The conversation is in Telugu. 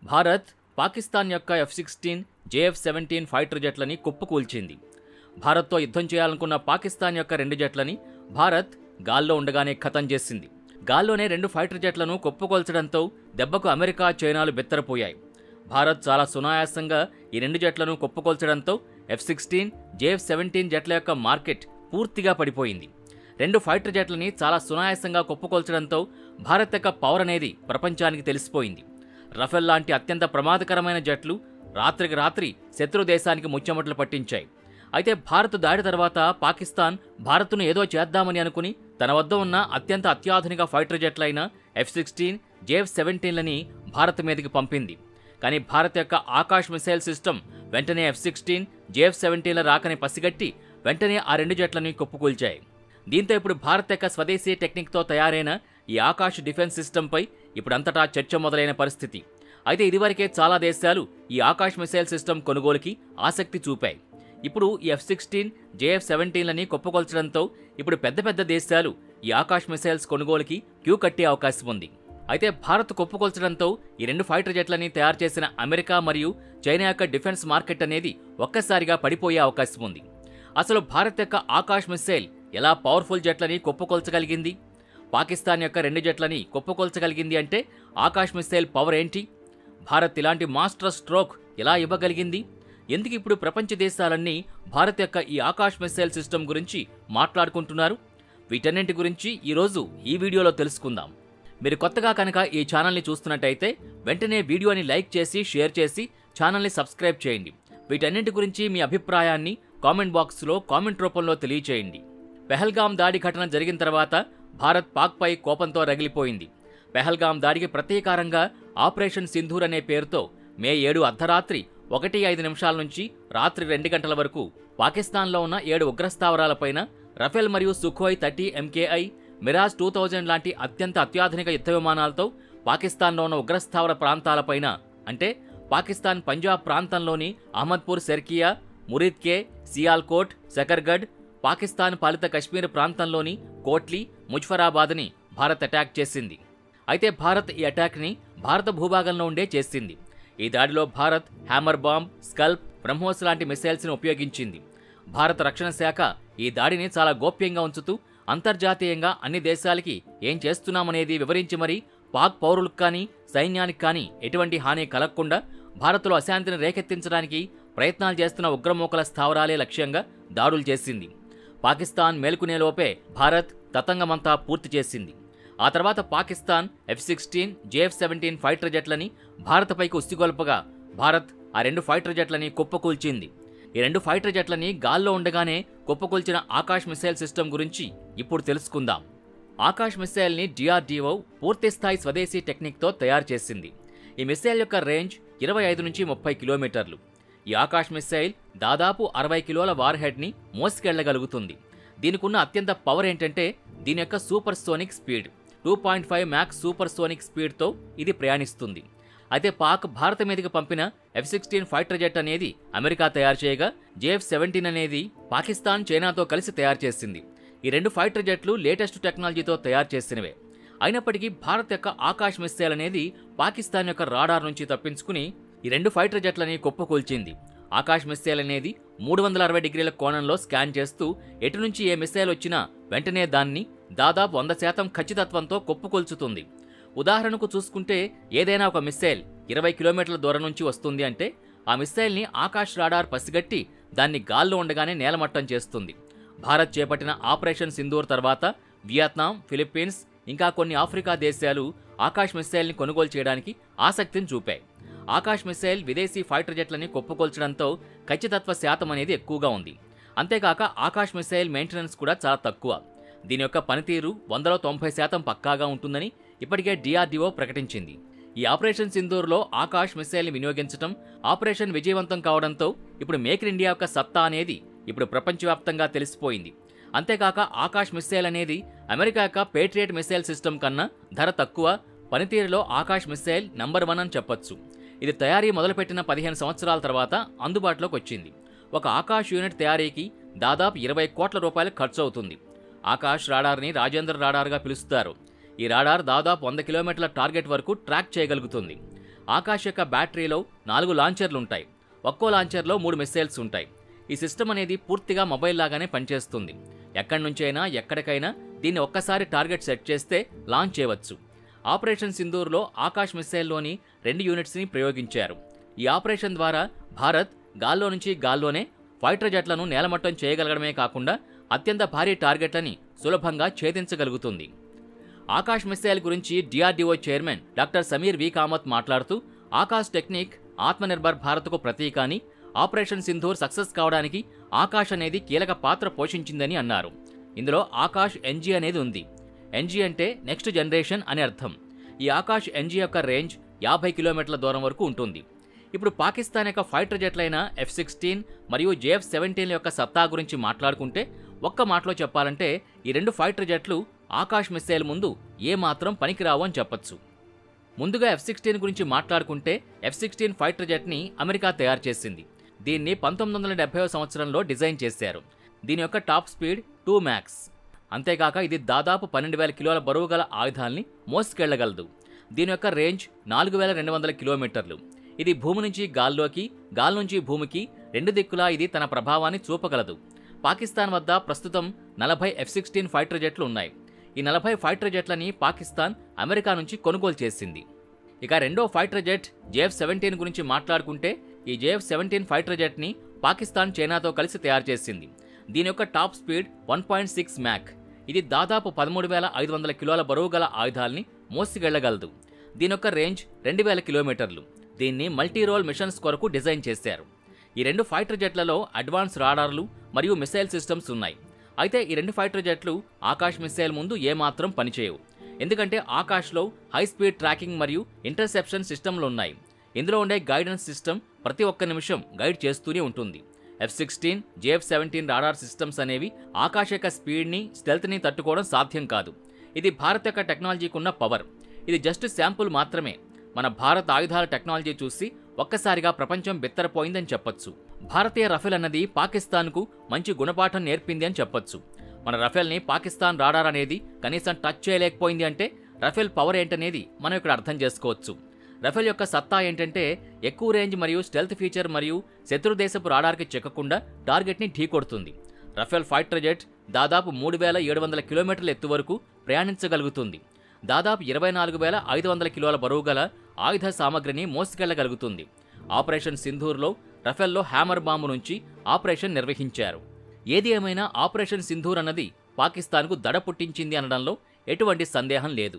భారత్ పాకిస్తాన్ యొక్క F-16, JF-17 ఫైటర్ జెట్లని కుప్పకూల్చింది. భారత్తో యుద్ధం చేయాలనుకున్న పాకిస్తాన్ యొక్క 2 జెట్లని భారత్ గాల్లో ఉండగానే ఖతం చేసింది. గాల్లోనే 2 ఫైటర్ జెట్లను కుప్పకూల్చడంతో దెబ్బకు అమెరికా, చైనాలు బెత్తరపోయాయి. భారత్ చాలా సునాయాసంగా ఈ 2 జెట్లను కుప్పకూల్చడంతో F-16, JF-17 జెట్ల యొక్క మార్కెట్ పూర్తిగా పడిపోయింది. 2 ఫైటర్ జెట్లని చాలా సునాయాసంగా కుప్పకూల్చడంతో భారత్ యొక్క పవర్ అనేది ప్రపంచానికి తెలిసిపోయింది. రఫేల్ లాంటి అత్యంత ప్రమాదకరమైన జెట్లు రాత్రికి రాత్రి శత్రు దేశానికి ముచ్చెమటలు పట్టించాయి. అయితే భారత్ దాడి తర్వాత పాకిస్తాన్ భారత్ను ఏదో చేద్దామని అనుకుని తన వద్ద ఉన్న అత్యంత అత్యాధునిక ఫైటర్ జెట్లైన F-16, JF-17లని భారత్ మీదకి పంపింది. కానీ భారత్ యొక్క ఆకాశ్ మిసైల్ సిస్టమ్ వెంటనే F-16, JF-17ల రాకని పసిగట్టి వెంటనే ఆ 2 జెట్లని కుప్పకూల్చాయి. దీంతో ఇప్పుడు భారత్ యొక్క స్వదేశీ టెక్నిక్తో తయారైన ఈ ఆకాశ్ డిఫెన్స్ సిస్టంపై ఇప్పుడంతటా చర్చ మొదలైన పరిస్థితి. అయితే ఇదివరకే చాలా దేశాలు ఈ ఆకాశ్ మిసైల్ సిస్టమ్ కొనుగోలుకి ఆసక్తి చూపాయి. ఇప్పుడు ఈ F-16, JF-17లని కుప్పకొల్చడంతో ఇప్పుడు పెద్ద పెద్ద దేశాలు ఈ ఆకాశ్ మిసైల్స్ కొనుగోలుకి క్యూ కట్టే అవకాశం ఉంది. అయితే భారత్ కుప్పకొల్చడంతో ఈ 2 ఫైటర్ జెట్లని తయారు చేసిన అమెరికా మరియు చైనా యొక్క డిఫెన్స్ మార్కెట్ అనేది ఒక్కసారిగా పడిపోయే అవకాశం ఉంది. అసలు భారత్ యొక్క ఆకాశ్ మిసైల్ ఎలా పవర్ఫుల్ జెట్లని కుప్పకొల్చగలిగింది? పాకిస్తాన్ యొక్క 2 జెట్లని కుప్పకొల్చగలిగింది అంటే ఆకాశ్ మిసైల్ పవర్ ఏంటి? భారత్ ఇలాంటి మాస్టర్ స్ట్రోక్ ఎలా ఇవ్వగలిగింది? ఎందుకు ఇప్పుడు ప్రపంచ దేశాలన్నీ భారత్ యొక్క ఈ ఆకాశ్ మిసైల్ సిస్టమ్ గురించి మాట్లాడుకుంటున్నారు? వీటన్నింటి గురించి ఈరోజు ఈ వీడియోలో తెలుసుకుందాం. మీరు కొత్తగా కనుక ఈ ఛానల్ని చూస్తున్నట్టయితే వెంటనే వీడియోని లైక్ చేసి షేర్ చేసి ఛానల్ని సబ్స్క్రైబ్ చేయండి. వీటన్నింటి గురించి మీ అభిప్రాయాన్ని కామెంట్ బాక్స్లో కామెంట్ రూపంలో తెలియచేయండి. పెహల్గాం దాడి ఘటన జరిగిన తర్వాత భారత్ పాక్పై కోపంతో రగిలిపోయింది. పెహల్గాం దాడికి ప్రతీకారంగా ఆపరేషన్ సింధూర్ అనే పేరుతో మే 7 అర్ధరాత్రి 1:05 నుంచి రాత్రి 2 గంటల వరకు పాకిస్తాన్లో ఉన్న 7 ఉగ్రస్థావరాలపైన రఫేల్ మరియు సుఖోయ్ 30 MKI, మిరాజ్ 2000 లాంటి అత్యంత అత్యాధునిక యుద్ధ విమానాలతో పాకిస్తాన్లో ఉన్న ఉగ్రస్థావర ప్రాంతాలపైన అంటే పాకిస్తాన్ పంజాబ్ ప్రాంతంలోని అహ్మద్పూర్, శర్కియా, మురిద్కే, సియాల్కోట్, శకర్గఢ్, పాకిస్తాన్ పాలిత కశ్మీర్ ప్రాంతంలోని కోట్లీ, ముజఫరాబాద్ని భారత్ అటాక్ చేసింది. అయితే భారత్ ఈ అటాక్ని భారత భూభాగంలో ఉండే చేసింది. ఈ దాడిలో Bharat hammer bomb, SCALP, BrahMos లాంటి మిసైల్స్ని ఉపయోగించింది. భారత రక్షణ శాఖ ఈ దాడిని చాలా గోప్యంగా ఉంచుతూ అంతర్జాతీయంగా అన్ని దేశాలకి ఏం చేస్తున్నామనేది వివరించి మరీ పాక్ పౌరులకు కానీ సైన్యానికి కానీ ఎటువంటి హాని కలగకుండా భారత్లో అశాంతిని రేకెత్తించడానికి ప్రయత్నాలు చేస్తున్న ఉగ్రమూకల స్థావరాలే లక్ష్యంగా దాడులు చేసింది. పాకిస్తాన్ మేల్కొనేలోపే భారత్ తతంగమంతా పూర్తి చేసింది. ఆ తర్వాత పాకిస్తాన్ F-16, JF-17 ఫైటర్ జెట్లని భారత్పైకి ఉస్తిగొల్పగా భారత్ ఆ 2 ఫైటర్ జెట్లని కుప్పకూల్చింది. ఈ 2 ఫైటర్ జెట్లని గాల్లో ఉండగానే కుప్పకూల్చిన ఆకాశ్ మిసైల్ సిస్టమ్ గురించి ఇప్పుడు తెలుసుకుందాం. ఆకాశ్ మిసైల్ని DRDO పూర్తిస్థాయి స్వదేశీ టెక్నిక్తో తయారు చేసింది. ఈ మిసైల్ యొక్క రేంజ్ 25 నుంచి 30 కిలోమీటర్లు. ఈ ఆకాశ్ మిసైల్ దాదాపు 60 కిలోల వార్ హెడ్ని మోసుకెళ్లగలుగుతుంది. దీనికున్న అత్యంత పవర్ ఏంటంటే దీని యొక్క supersonic speed 2.5 mach supersonic స్పీడ్తో ఇది ప్రయాణిస్తుంది. అయితే పాక్ భారత మీదకి పంపిన F-16 ఫైటర్ జెట్ అనేది అమెరికా తయారు చేయగా JF-17 అనేది పాకిస్తాన్, చైనాతో కలిసి తయారు చేసింది. ఈ 2 ఫైటర్ జెట్లు లేటెస్ట్ టెక్నాలజీతో తయారు చేసినవే. అయినప్పటికీ భారత్ యొక్క ఆకాశ్ మిసైల్ అనేది పాకిస్తాన్ యొక్క రాడార్ నుంచి తప్పించుకుని ఈ 2 ఫైటర్ జెట్లని కుప్పకూల్చింది. ఆకాశ్ మిసైల్ అనేది 360 డిగ్రీల కోణంలో స్కాన్ చేస్తూ ఎటు నుంచి ఏ మిసైల్ వచ్చినా వెంటనే దాన్ని దాదాపు 100% ఖచ్చితత్వంతో కుప్పకూల్చుతుంది. ఉదాహరణకు చూసుకుంటే ఏదైనా ఒక మిసైల్ 20 కిలోమీటర్ల దూరం నుంచి వస్తుంది అంటే ఆ మిసైల్ని ఆకాశ్ రాడార్ పసిగట్టి దాన్ని గాల్లో ఉండగానే నేలమట్టం చేస్తుంది. భారత్ చేపట్టిన ఆపరేషన్ సింధూర్ తర్వాత వియత్నాం, ఫిలిప్పీన్స్ ఇంకా కొన్ని ఆఫ్రికా దేశాలు ఆకాశ్ మిసైల్ని కొనుగోలు చేయడానికి ఆసక్తిని చూపాయి. ఆకాశ్ మిసైల్ విదేశీ ఫైటర్ జెట్లని కుప్పకూల్చడంతో ఖచ్చితత్వ శాతం అనేది ఎక్కువగా ఉంది. అంతేకాక ఆకాశ్ మిసైల్ మెయింటెనెన్స్ కూడా చాలా తక్కువ. దీని యొక్క పనితీరు 100లో 90% పక్కాగా ఉంటుందని ఇప్పటికే DRDO ప్రకటించింది. ఈ ఆపరేషన్ సింధూర్లో ఆకాశ్ మిసైల్ని వినియోగించడం ఆపరేషన్ విజయవంతం కావడంతో ఇప్పుడు మేక్ ఇన్ ఇండియా యొక్క సత్తా అనేది ఇప్పుడు ప్రపంచవ్యాప్తంగా తెలిసిపోయింది. అంతేకాక ఆకాశ్ మిసైల్ అనేది అమెరికా యొక్క పేట్రియట్ మిసైల్ సిస్టమ్ కన్నా ధర తక్కువ, పనితీరులో ఆకాశ్ మిసైల్ నంబర్ 1 అని చెప్పొచ్చు. ఇది తయారీ మొదలుపెట్టిన 15 సంవత్సరాల తర్వాత అందుబాటులోకి వచ్చింది. ఒక ఆకాశ్ యూనిట్ తయారీకి దాదాపు 20 కోట్ల రూపాయలు ఖర్చు అవుతుంది. ఆకాశ్ రాడార్ని రాజేంద్ర రాడార్గా పిలుస్తారు. ఈ రాడార్ దాదాపు 100 కిలోమీటర్ల టార్గెట్ వరకు ట్రాక్ చేయగలుగుతుంది. ఆకాష్ యొక్క బ్యాటరీలో 4 లాంచర్లుంటాయి. ఒక్కో లాంచర్లో 3 మిస్సైల్స్ ఉంటాయి. ఈ సిస్టమ్ అనేది పూర్తిగా మొబైల్ లాగానే పనిచేస్తుంది. ఎక్కడి నుంచైనా ఎక్కడికైనా దీన్ని ఒక్కసారి టార్గెట్ సెట్ చేస్తే లాంచ్ చేయవచ్చు. ఆపరేషన్ సింధూర్లో ఆకాష్ మిస్సైల్లోని 2 యూనిట్స్ని ప్రయోగించారు. ఈ ఆపరేషన్ ద్వారా భారత్ గాల్లో నుంచి గాల్లోనే ఫైటర్ జెట్లను నేలమట్టం చేయగలగడమే కాకుండా అత్యంత భారీ టార్గెట్లని సులభంగా ఛేదించగలుగుతుంది. ఆకాష్ మిస్సైల్ గురించి డిఆర్డీఓ చైర్మన్ డాక్టర్ సమీర్ వి కామత్ మాట్లాడుతూ, ఆకాష్ టెక్నిక్ ఆత్మనిర్భర్ భారత్కు ప్రతీక అని, ఆపరేషన్ సింధూర్ సక్సెస్ కావడానికి ఆకాష్ అనేది కీలక పాత్ర పోషించిందని అన్నారు. ఇందులో ఆకాష్ ఎన్జీ అనేది ఉంది. ఎన్జీ అంటే నెక్స్ట్ జనరేషన్ అని అర్థం. ఈ ఆకాష్ ఎన్జీ యొక్క రేంజ్ 50 కిలోమీటర్ల దూరం వరకు ఉంటుంది. ఇప్పుడు పాకిస్తాన్ యొక్క ఫైటర్ జెట్లైన F-16 మరియు JF-17 యొక్క సత్తా గురించి మాట్లాడుకుంటే, ఒక్క మాటలో చెప్పాలంటే ఈ 2 ఫైటర్ జెట్లు ఆకాష్ మిస్సైల్ ముందు ఏమాత్రం పనికిరావు అని చెప్పొచ్చు. ముందుగా F-16 గురించి మాట్లాడుకుంటే, F-16 ఫైటర్ జెట్ని అమెరికా తయారు చేసింది. దీన్ని 1970వ సంవత్సరంలో డిజైన్ చేశారు. దీని యొక్క టాప్ స్పీడ్ 2 మ్యాక్స్. అంతేకాక ఇది దాదాపు 12,000 కిలోల బరువు గల ఆయుధాల్ని మోసుకెళ్లగలదు. దీని యొక్క రేంజ్ 4,200 కిలోమీటర్లు. ఇది భూమి నుంచి గాల్లోకి, గాల్ నుంచి భూమికి 2 దిక్కులా ఇది తన ప్రభావాన్ని చూపగలదు. పాకిస్తాన్ వద్ద ప్రస్తుతం 40 F-16 ఫైటర్ జెట్లు ఉన్నాయి. ఈ 40 ఫైటర్ జెట్లని పాకిస్తాన్ అమెరికా నుంచి కొనుగోలు చేసింది. ఇక రెండో ఫైటర్ జెట్ JF-17 గురించి మాట్లాడుకుంటే, ఈ JF-17 ఫైటర్ జెట్ని పాకిస్తాన్ చైనాతో కలిసి తయారు చేసింది. దీని యొక్క టాప్ స్పీడ్ 1.6 మ్యాక్. ఇది దాదాపు 13,500 కిలోల బరువు గల ఆయుధాల్ని మోసుకెళ్లగలదు. దీని యొక్క రేంజ్ 2,000 కిలోమీటర్లు. దీన్ని మల్టీ రోల్ మిషన్స్ కొరకు డిజైన్ చేశారు. ఈ 2 ఫైటర్ జెట్లలో అడ్వాన్స్ రాడార్లు మరియు మిసైల్ సిస్టమ్స్ ఉన్నాయి. అయితే ఈ 2 ఫైటర్ జెట్లు ఆకాష్ మిసైల్ ముందు ఏమాత్రం పనిచేయవు. ఎందుకంటే ఆకాష్లో హై స్పీడ్ ట్రాకింగ్ మరియు ఇంటర్సెప్షన్ సిస్టమ్లు ఉన్నాయి. ఇందులో ఉండే గైడెన్స్ సిస్టమ్ ప్రతి ఒక్క నిమిషం గైడ్ చేస్తూనే ఉంటుంది. F-16, JF-17 రాడార్ సిస్టమ్స్ అనేవి ఆకాష్ యొక్క స్పీడ్ని, స్టెల్త్ని తట్టుకోవడం సాధ్యం కాదు. ఇది భారత్ యొక్క టెక్నాలజీకి ఉన్న పవర్. ఇది జస్ట్ శాంపుల్ మాత్రమే. మన భారత ఆయుధాల టెక్నాలజీ చూసి ఒక్కసారిగా ప్రపంచం బిత్తరపోయిందని చెప్పొచ్చు. భారతీయ రఫేల్ అన్నది పాకిస్తాన్కు మంచి గుణపాఠం నేర్పింది అని చెప్పొచ్చు. మన రఫేల్ని పాకిస్తాన్ రాడార్ అనేది కనీసం టచ్ చేయలేకపోయింది అంటే రఫేల్ పవర్ ఏంటనేది మనం ఇక్కడ అర్థం చేసుకోవచ్చు. రఫేల్ యొక్క సత్తా ఏంటంటే ఎక్కువ రేంజ్ మరియు స్టెల్త్ ఫీచర్ మరియు శత్రు దేశపు రాడార్కి చెక్కకుండా టార్గెట్ని ఢీకొడుతుంది. రఫేల్ ఫైటర్ జెట్ దాదాపు 3,700 కిలోమీటర్ల ఎత్తు వరకు ప్రయాణించగలుగుతుంది. దాదాపు 24,500 కిలోల బరువు గల ఆయుధ సామగ్రిని మోసుకెళ్లగలుగుతుంది. ఆపరేషన్ సింధూర్లో రఫేల్లో హ్యామర్ బాంబు నుంచి ఆపరేషన్ నిర్వహించారు. ఏది ఏమైనా ఆపరేషన్ సింధూర్ అన్నది పాకిస్తాన్కు దడ పుట్టించింది అనడంలో ఎటువంటి సందేహం లేదు.